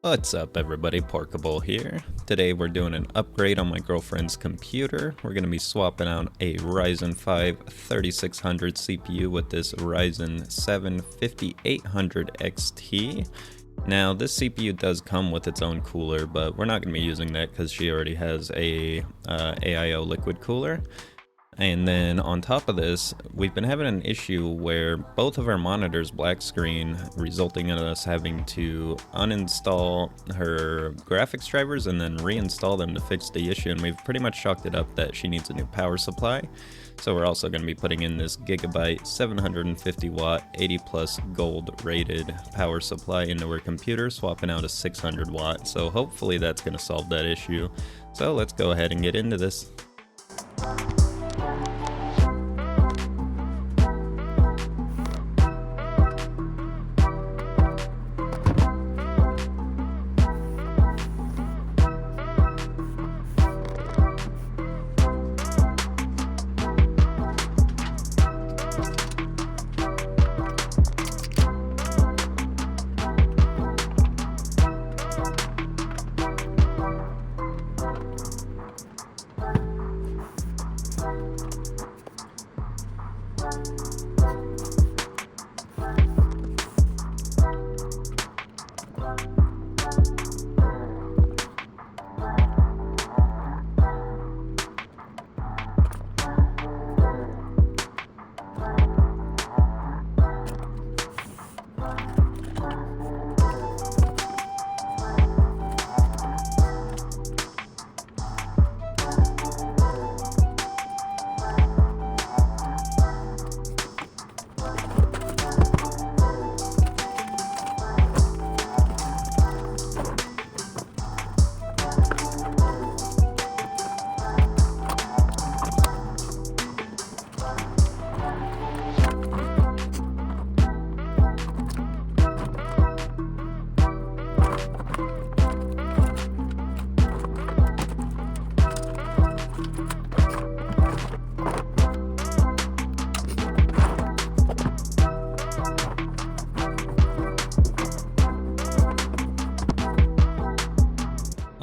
What's up everybody, Porkable here. Today we're doing an upgrade on my girlfriend's computer. We're going to be swapping out a Ryzen 5 3600 CPU with this Ryzen 7 5800 XT. Now this CPU does come with its own cooler, but we're not going to be using that because she already has a AIO liquid cooler. And then on top of this, we've been having an issue where both of our monitors black screen, resulting in us having to uninstall her graphics drivers and then reinstall them to fix the issue. And we've pretty much chalked it up that she needs a new power supply. So we're also going to be putting in this Gigabyte 750 watt 80 plus gold rated power supply into her computer, swapping out a 600 watt. So hopefully that's going to solve that issue. So let's go ahead and get into this.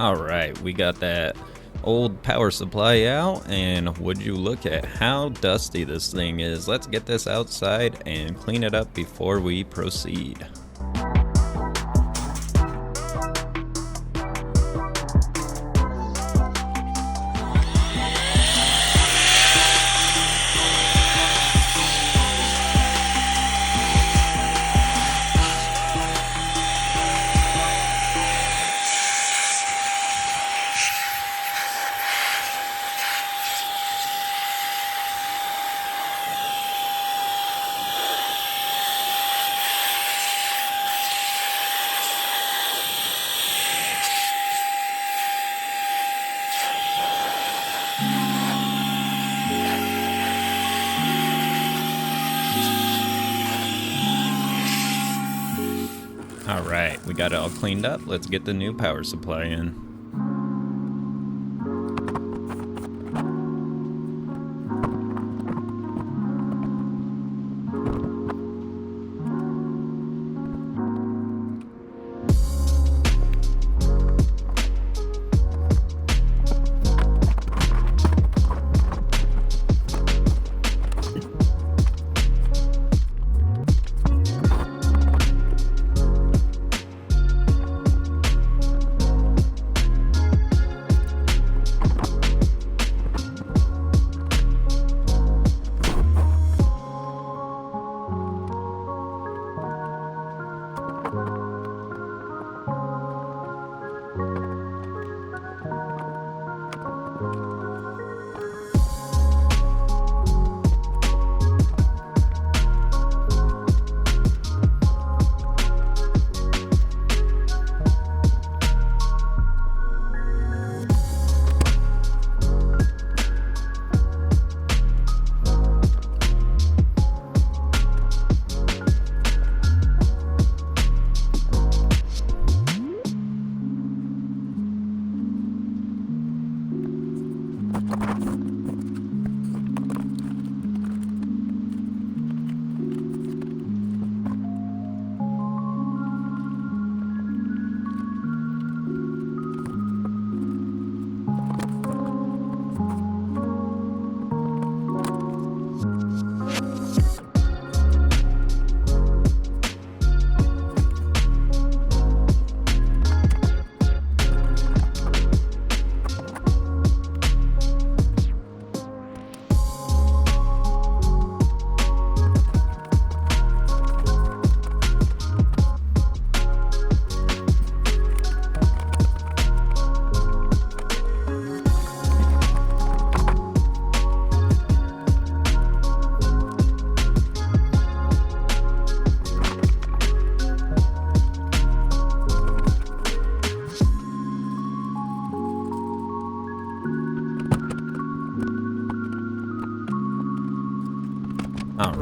Alright, we got that old power supply out, and would you look at how dusty this thing is. Let's get this outside and clean it up before we proceed. Alright, we got it all cleaned up. Let's get the new power supply in.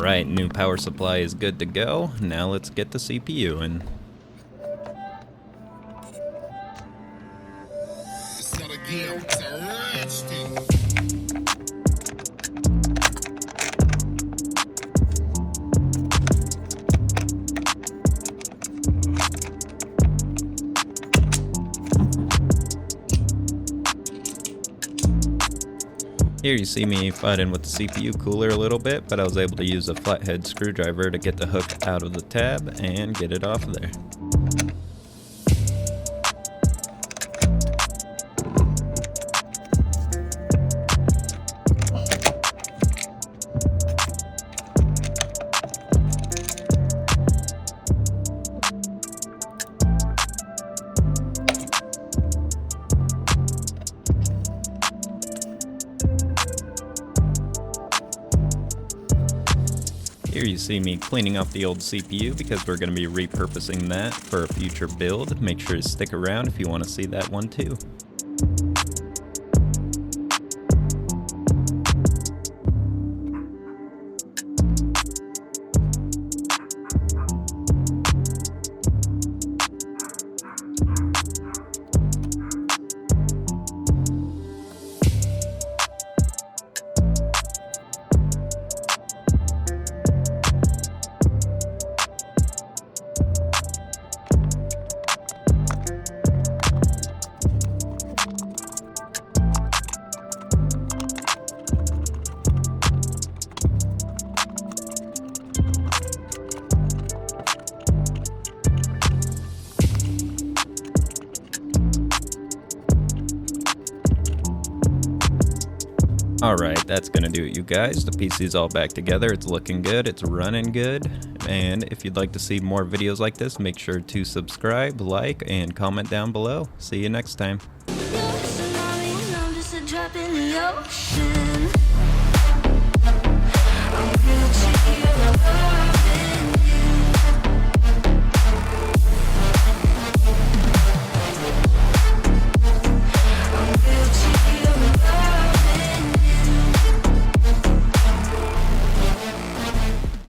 Alright, new power supply is good to go. Now let's get the CPU in. Here you see me fighting with the CPU cooler a little bit, but I was able to use a flathead screwdriver to get the hook out of the tab and get it off there. Here you see me cleaning off the old CPU because we're going to be repurposing that for a future build. Make sure to stick around if you want to see that one too. Alright, that's gonna do it, you guys. The PC's all back together, it's looking good, it's running good, and if you'd like to see more videos like this, make sure to subscribe, like, and comment down below. See you next time. I'm just a drop in the ocean.